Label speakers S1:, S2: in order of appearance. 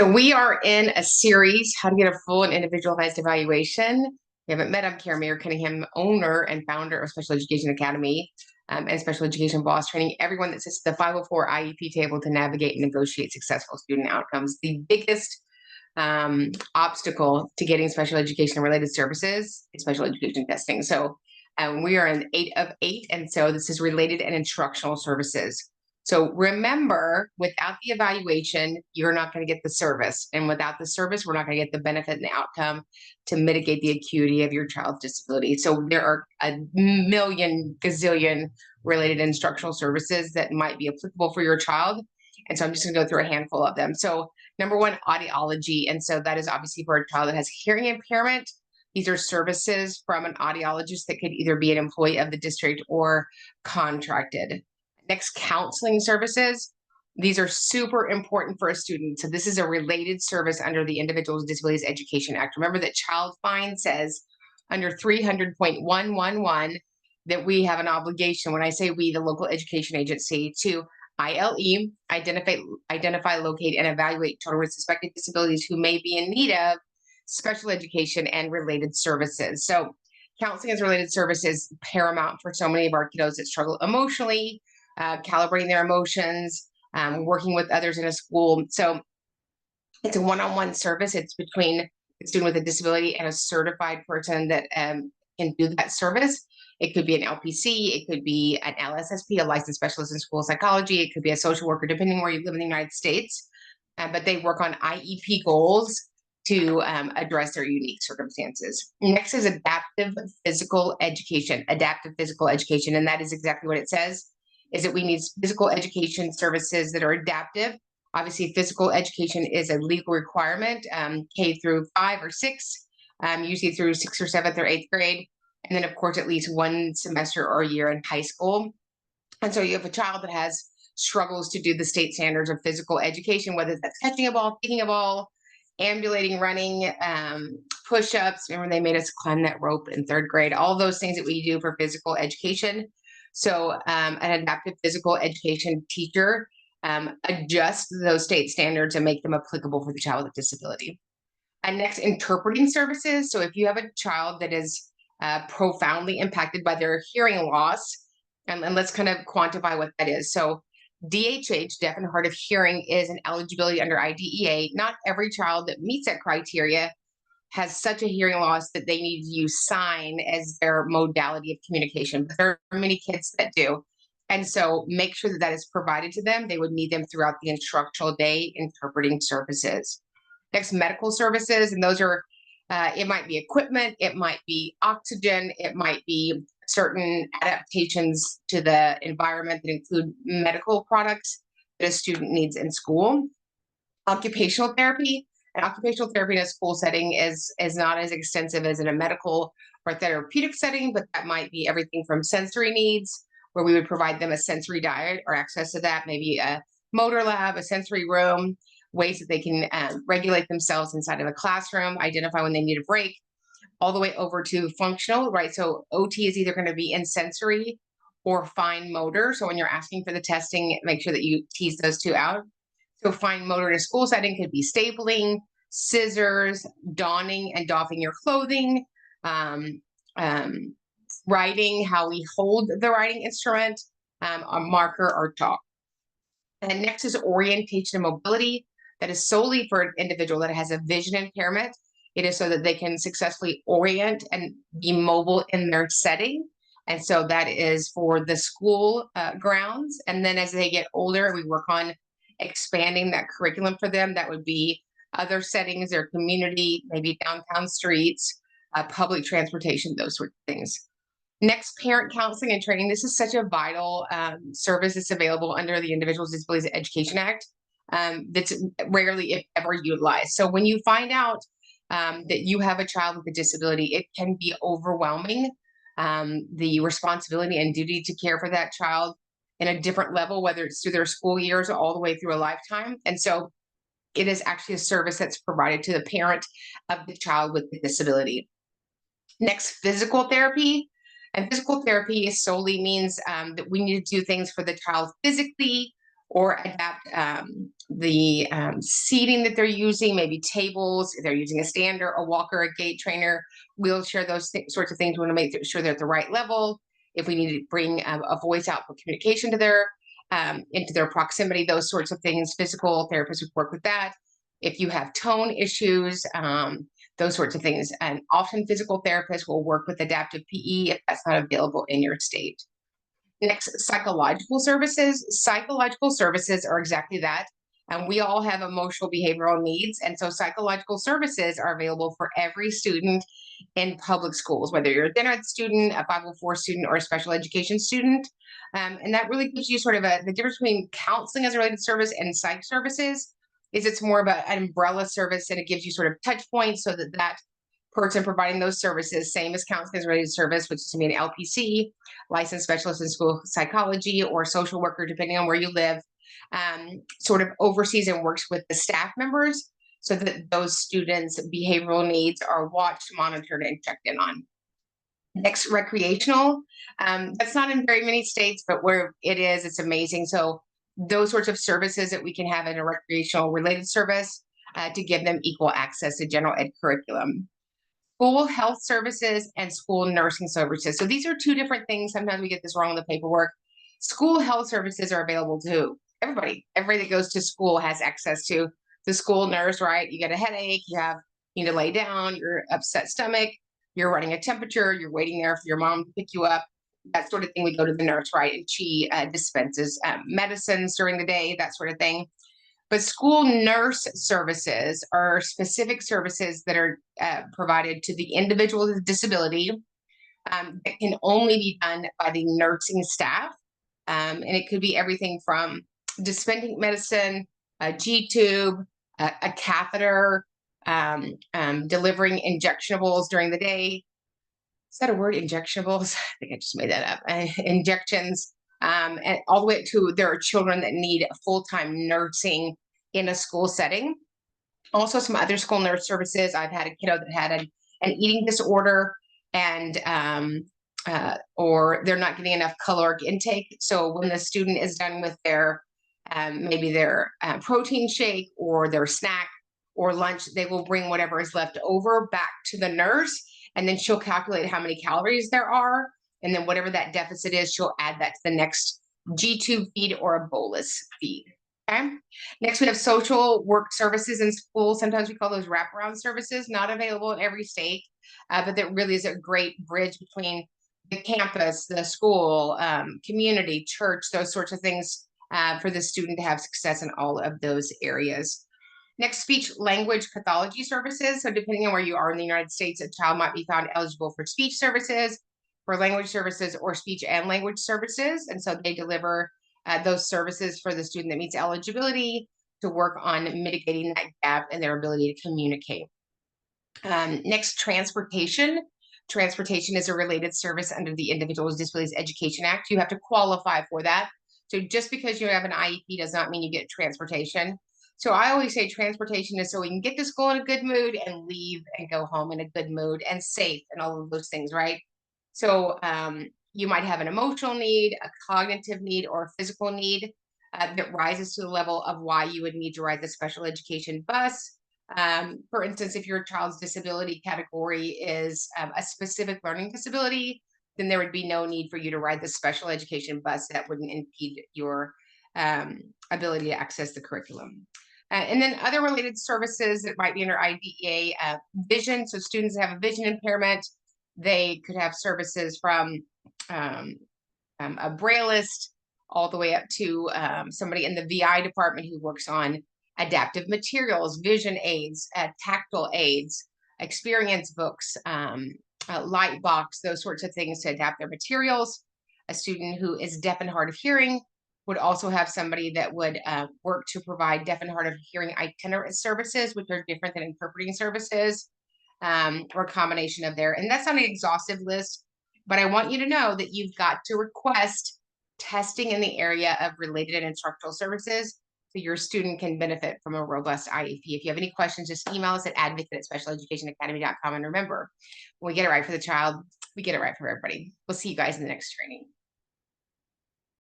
S1: So we are in a series, How to Get a Full and Individualized Evaluation. We haven't met, I'm Mayer Cunningham, owner and founder of Special Education Academy and Special Education Boss, training everyone that sits at the 504 IEP table to navigate and negotiate successful student outcomes. The biggest obstacle to getting special education related services is special education testing. So we are in 8 of 8, and so this is related and instructional services. So remember, without the evaluation, you're not going to get the service. And without the service, we're not going to get the benefit and the outcome to mitigate the acuity of your child's disability. So there are a million gazillion related instructional services that might be applicable for your child. And so I'm just going to go through a handful of them. So number one, audiology. And so that is obviously for a child that has hearing impairment. These are services from an audiologist that could either be an employee of the district or contracted. Next, counseling services. These are super important for a student. So this is a related service under the Individuals with Disabilities Education Act. Remember that Child Fine says under 300.111 that we have an obligation, when I say we, the local education agency, to ILE, identify, locate, and evaluate children with suspected disabilities who may be in need of special education and related services. So counseling as related services paramount for so many of our kiddos that struggle emotionally, calibrating their emotions, working with others in a school. So it's a one-on-one service. It's between a student with a disability and a certified person that can do that service. It could be an LPC, it could be an LSSP, a licensed specialist in school psychology, it could be a social worker, depending where you live in the United States. But they work on IEP goals to address their unique circumstances. Next is adaptive physical education, and that is exactly what it says, is that we need physical education services that are adaptive. Obviously, physical education is a legal requirement, K through 5 or 6, usually through 6th or 7th or 8th grade. And then, of course, at least one semester or year in high school. And so you have a child that has struggles to do the state standards of physical education, whether that's catching a ball, kicking a ball, ambulating, running, push-ups. Remember, they made us climb that rope in 3rd grade, all those things that we do for physical education. So an adaptive physical education teacher adjusts those state standards and make them applicable for the child with disability. And next, interpreting services. So if you have a child that is profoundly impacted by their hearing loss, and let's kind of quantify what that is. So DHH, deaf and hard of hearing, is an eligibility under IDEA. Not every child that meets that criteria has such a hearing loss that they need to use sign as their modality of communication, but there are many kids that do. And so make sure that that is provided to them. They would need them throughout the instructional day, interpreting services. Next, medical services, and those are, it might be equipment, it might be oxygen, it might be certain adaptations to the environment that include medical products that a student needs in school. Occupational therapy, and occupational therapy in a school setting is not as extensive as in a medical or therapeutic setting, but that might be everything from sensory needs, where we would provide them a sensory diet or access to that, maybe a motor lab, a sensory room, ways that they can regulate themselves inside of a classroom, identify when they need a break, all the way over to functional, right? So OT is either going to be in sensory or fine motor. So when you're asking for the testing, make sure that you tease those two out. So fine motor in a school setting could be stapling, scissors, donning and doffing your clothing, writing, how we hold the writing instrument, a marker or chalk. And next is orientation and mobility. That is solely for an individual that has a vision impairment. It is so that they can successfully orient and be mobile in their setting. And so that is for the school grounds. And then as they get older, we work on expanding that curriculum for them. That would be other settings, their community, maybe downtown streets, public transportation, those sorts of things. Next, parent counseling and training. This is such a vital service that's available under the Individuals with Disabilities Education Act that's rarely, if ever, utilized. So when you find out that you have a child with a disability, it can be overwhelming. The responsibility and duty to care for that child in a different level, whether it's through their school years or all the way through a lifetime. And so it is actually a service that's provided to the parent of the child with the disability. Next, physical therapy. And physical therapy solely means that we need to do things for the child physically or adapt the seating that they're using, maybe tables, if they're using a stander, a walker, a gait trainer, wheelchair, those sorts of things. We want to make sure they're at the right level. If we need to bring a voice out for communication to their into their proximity, those sorts of things, physical therapists would work with that. If you have tone issues, those sorts of things. And often physical therapists will work with adaptive PE if that's not available in your state. Next, psychological services. Psychological services are exactly that. And we all have emotional behavioral needs. And so psychological services are available for every student in public schools, whether you're a gen ed student, a 504 student, or a special education student. And that really gives you sort of the difference between counseling as a related service and psych services is it's more of an umbrella service, and it gives you sort of touch points so that that person providing those services, same as counseling as a related service, which is to be an LPC, licensed specialist in school psychology, or social worker, depending on where you live, sort of oversees and works with the staff members so that those students' behavioral needs are watched, monitored, and checked in on. Next, recreational. That's not in very many states, but where it is, it's amazing. So those sorts of services that we can have in a recreational related service to give them equal access to general ed curriculum. School health services and school nursing services. So these are two different things. Sometimes we get this wrong in the paperwork. School health services are available to everybody. Everybody that goes to school has access to the school nurse, right? You get a headache, you need to lay down, you're upset stomach, you're running a temperature, you're waiting there for your mom to pick you up, that sort of thing. We go to the nurse, right? And she dispenses medicines during the day, that sort of thing. But school nurse services are specific services that are provided to the individual with disability that can only be done by the nursing staff. And it could be everything from dispensing medicine, a G-tube, a catheter, delivering injectionables during the day. Is that a word, injectionables? I think I just made that up. Injections. And all the way to there are children that need full-time nursing in a school setting. Also, some other school nurse services. I've had a kiddo that had an eating disorder, and or they're not getting enough caloric intake. So when the student is done with their maybe their protein shake or their snack or lunch, they will bring whatever is left over back to the nurse, and then she'll calculate how many calories there are. And then whatever that deficit is, she'll add that to the next G-tube feed or a bolus feed. Okay. Next, we have social work services in schools. Sometimes we call those wraparound services, not available in every state, but that really is a great bridge between the campus, the school, community, church, those sorts of things for the student to have success in all of those areas. Next, speech language pathology services. So depending on where you are in the United States, a child might be found eligible for speech services, for language services, or speech and language services. And so they deliver those services for the student that meets eligibility to work on mitigating that gap in their ability to communicate. Next, transportation. Transportation is a related service under the Individuals with Disabilities Education Act. You have to qualify for that. So just because you have an IEP does not mean you get transportation. So I always say transportation is so we can get to school in a good mood and leave and go home in a good mood and safe and all of those things, right? So you might have an emotional need, a cognitive need, or a physical need that rises to the level of why you would need to ride the special education bus. For instance, if your child's disability category is a specific learning disability, then there would be no need for you to ride the special education bus. That wouldn't impede your ability to access the curriculum. And then other related services that might be under IDEA, vision. So students have a vision impairment. They could have services from a brailleist all the way up to somebody in the VI department who works on adaptive materials, vision aids, tactile aids, experience books, light box, those sorts of things to adapt their materials. A student who is deaf and hard of hearing would also have somebody that would work to provide deaf and hard of hearing itinerant services, which are different than interpreting services, or a combination of there. And that's not an exhaustive list, but I want you to know that you've got to request testing in the area of related and instructional services so your student can benefit from a robust IEP. If you have any questions, just email us at advocate@specialeducationacademy.com. And remember, when we get it right for the child, we get it right for everybody. We'll see you guys in the next training.